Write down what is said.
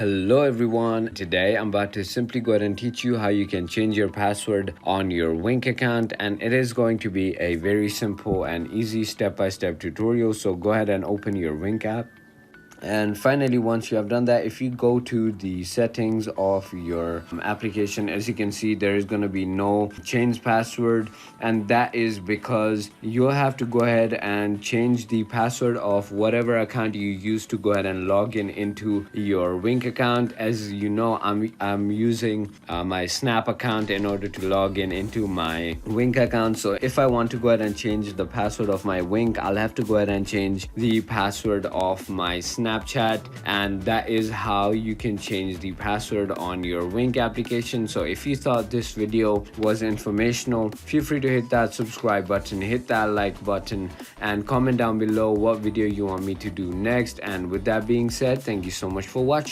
Hello everyone, today I'm about to simply go ahead and teach you how you can change your password on your Wink account, and it is going to be a very simple and easy step-by-step tutorial. So go ahead and open your Wink app. And finally, once you have done that, if you go to the settings of your application, as you can see, there is going to be no change password, and that is because you'll have to go ahead and change the password of whatever account you use to go ahead and log in into your Wink account. As you know, I'm using my Snap account in order to log in into my Wink account. So if I want to go ahead and change the password of my Wink, I'll have to go ahead and change the password of my Snapchat, and that is how you can change the password on your Wink application. So if you thought this video was informational, feel free to hit that subscribe button, hit that like button, and comment down below what video you want me to do next. And with that being said, thank you so much for watching.